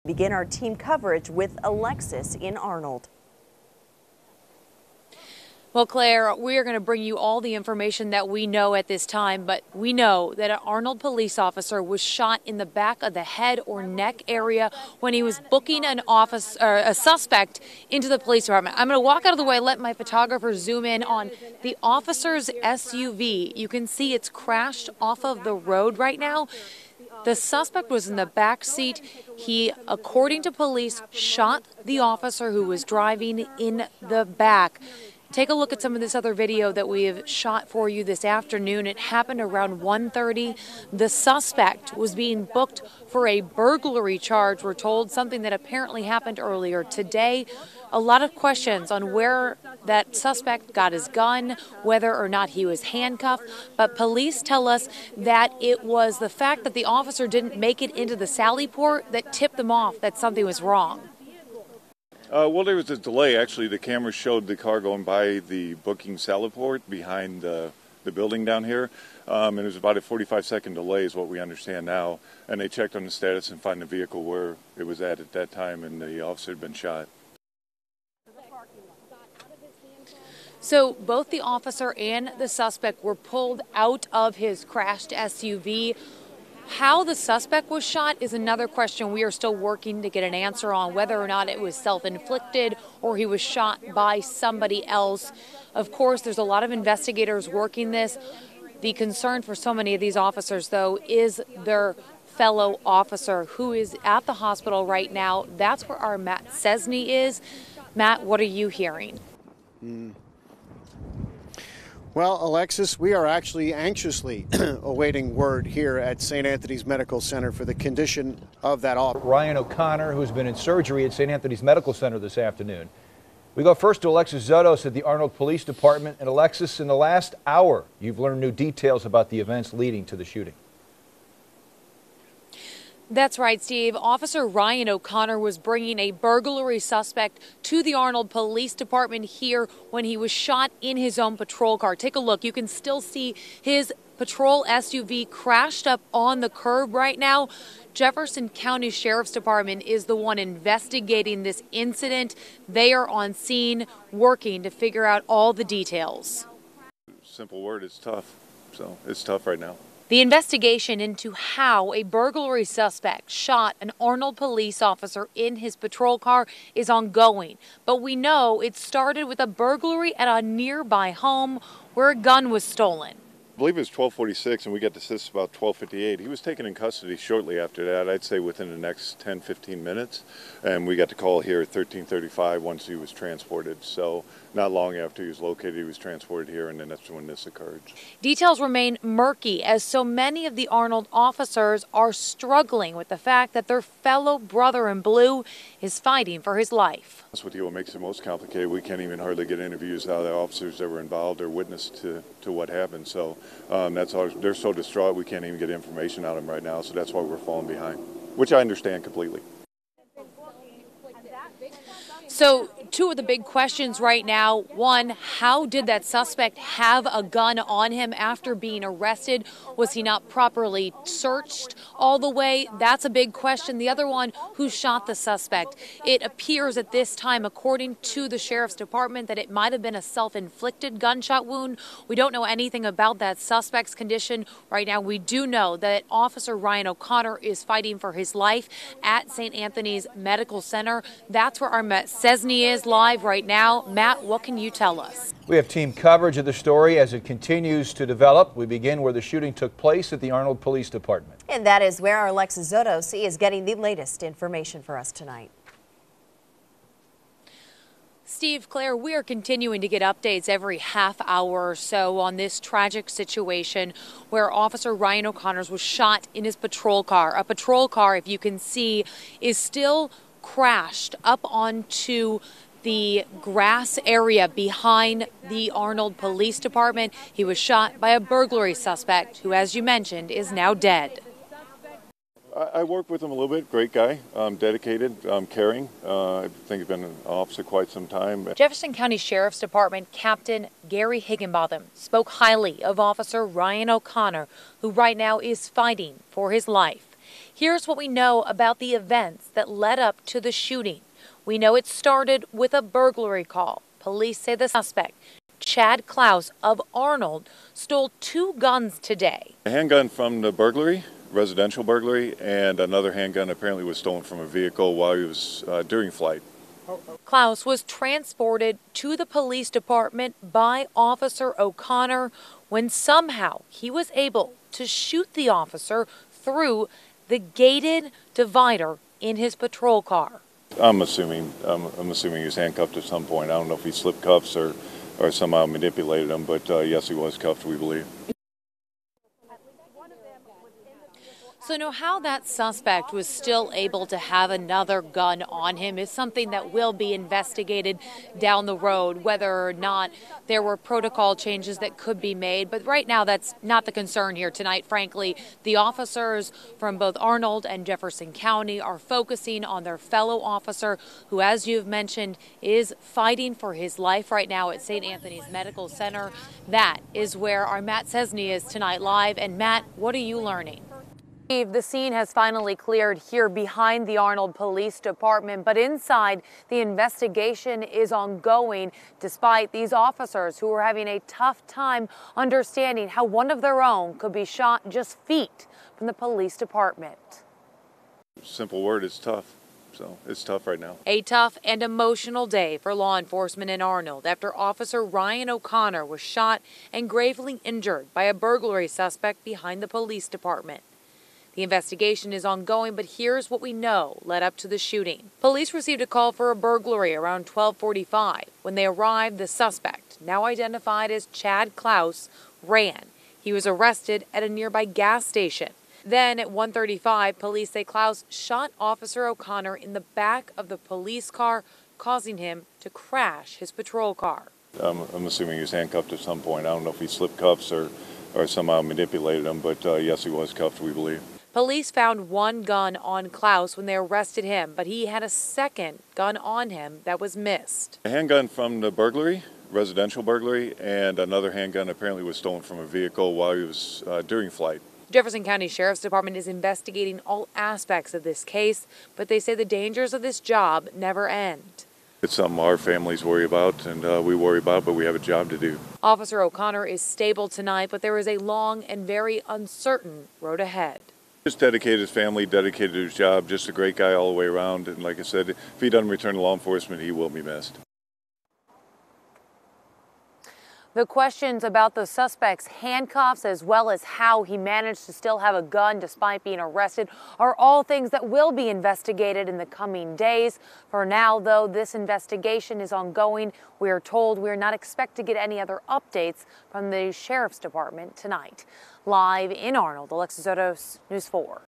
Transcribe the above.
Begin our team coverage with Alexis in Arnold. Well, Claire, we are going to bring you all the information that we know at this time, but we know that an Arnold police officer was shot in the back of the head or neck area when he was booking a suspect into the police department. I'm going to walk out of the way, let my photographer zoom in on the officer's SUV. You can see it's crashed off of the road right now. The suspect was in the back seat. He, according to police, shot the officer who was driving in the back. Take a look at some of this other video that we have shot for you this afternoon. It happened around 1:30. The suspect was being booked for a burglary charge, we're told, something that apparently happened earlier today. A lot of questions on where that suspect got his gun, whether or not he was handcuffed. But police tell us that it was the fact that the officer didn't make it into the Sally Port that tipped them off that something was wrong. Well, there was a delay. Actually, the camera showed the car going by the booking Saliport behind the building down here. And it was about a 45-second delay is what we understand now. And they checked on the status and found the vehicle where it was at that time, and the officer had been shot. So both the officer and the suspect were pulled out of his crashed SUV. How the suspect was shot is another question we are still working to get an answer on, whether or not it was self-inflicted or he was shot by somebody else. Of course, there's a lot of investigators working this. The concern for so many of these officers, though, is their fellow officer who is at the hospital right now. That's where our Matt Cesny is. Matt, what are you hearing? Well, Alexis, we are actually anxiously awaiting word here at St. Anthony's Medical Center for the condition of that officer. Ryan O'Connor, who's been in surgery at St. Anthony's Medical Center this afternoon. We go first to Alexis Zotos at the Arnold Police Department. And Alexis, in the last hour, you've learned new details about the events leading to the shooting. That's right, Steve. Officer Ryan O'Connor was bringing a burglary suspect to the Arnold Police Department here when he was shot in his own patrol car. Take a look. You can still see his patrol SUV crashed up on the curb right now. Jefferson County Sheriff's Department is the one investigating this incident. They are on scene working to figure out all the details. Simple word, it's tough. So it's tough right now. The investigation into how a burglary suspect shot an Arnold police officer in his patrol car is ongoing. But we know it started with a burglary at a nearby home where a gun was stolen. I believe it was 12:46, and we got this about 12:58. He was taken in custody shortly after that, I'd say within the next 10-15 minutes. And we got the call here at 13:35 once he was transported. So not long after he was located, he was transported here, and then that's when this occurred. Details remain murky as so many of the Arnold officers are struggling with the fact that their fellow brother in blue is fighting for his life. That's what makes it most complicated. We can't even hardly get interviews out of the officers that were involved or witness to what happened. So that's all, they're so distraught we can't even get information out of them right now. So that's why we're falling behind, which I understand completely. So two of the big questions right now. One, how did that suspect have a gun on him after being arrested? Was he not properly searched all the way? That's a big question. The other one, who shot the suspect? It appears at this time, according to the Sheriff's Department, that it might have been a self-inflicted gunshot wound. We don't know anything about that suspect's condition right now. We do know that Officer Ryan O'Connor is fighting for his life at St. Anthony's Medical Center. That's where our Matt Cesny is live right now. Matt, what can you tell us? We have team coverage of the story as it continues to develop. We begin where the shooting took place at the Arnold Police Department. And that is where our Alexis Zotos is getting the latest information for us tonight. Steve, Claire, we are continuing to get updates every half hour or so on this tragic situation where Officer Ryan O'Connor was shot in his patrol car. A patrol car, if you can see, is still crashed up onto the grass area behind the Arnold Police Department. He was shot by a burglary suspect who, as you mentioned, is now dead. I worked with him a little bit. Great guy, dedicated, caring. I think he's been an officer quite some time. Jefferson County Sheriff's Department Captain Gary Higginbotham spoke highly of Officer Ryan O'Connor, who right now is fighting for his life. Here's what we know about the events that led up to the shooting. We know it started with a burglary call. Police say the suspect, Chad Klaus of Arnold, stole 2 guns today. A handgun from the burglary, residential burglary, and another handgun apparently was stolen from a vehicle while he was during flight. Klaus was transported to the police department by Officer O'Connor when somehow he was able to shoot the officer through the gated divider in his patrol car. I'm assuming he was handcuffed at some point. I don't know if he slipped cuffs or somehow manipulated them, but yes, he was cuffed, we believe. So know how that suspect was still able to have another gun on him is something that will be investigated down the road, whether or not there were protocol changes that could be made. But right now, that's not the concern here tonight. Frankly, the officers from both Arnold and Jefferson County are focusing on their fellow officer who, as you've mentioned, is fighting for his life right now at St. Anthony's Medical Center. That is where our Matt Cesny is tonight live. And Matt, what are you learning? The scene has finally cleared here behind the Arnold Police Department, but inside the investigation is ongoing despite these officers who are having a tough time understanding how one of their own could be shot just feet from the police department. Simple word, it's tough. So it's tough right now. A tough and emotional day for law enforcement in Arnold after Officer Ryan O'Connor was shot and gravely injured by a burglary suspect behind the police department. The investigation is ongoing, but here's what we know led up to the shooting. Police received a call for a burglary around 12:45. When they arrived, the suspect, now identified as Chad Klaus, ran. He was arrested at a nearby gas station. Then at 1:35, police say Klaus shot Officer O'Connor in the back of the police car, causing him to crash his patrol car. I'm assuming he was handcuffed at some point. I don't know if he slipped cuffs or somehow manipulated them, but yes, he was cuffed, we believe. Police found 1 gun on Klaus when they arrested him, but he had a second gun on him that was missed. A handgun from the burglary, residential burglary, and another handgun apparently was stolen from a vehicle while he was during flight. Jefferson County Sheriff's Department is investigating all aspects of this case, but they say the dangers of this job never end. It's something our families worry about and we worry about, but we have a job to do. Officer O'Connor is stable tonight, but there is a long and very uncertain road ahead. Just dedicated his family, dedicated to his job, just a great guy all the way around. And like I said, if he doesn't return to law enforcement, he will be missed. The questions about the suspect's handcuffs, as well as how he managed to still have a gun despite being arrested, are all things that will be investigated in the coming days. For now, though, this investigation is ongoing. We are told we are not expected to get any other updates from the Sheriff's Department tonight. Live in Arnold, Alexis Zotos, News 4.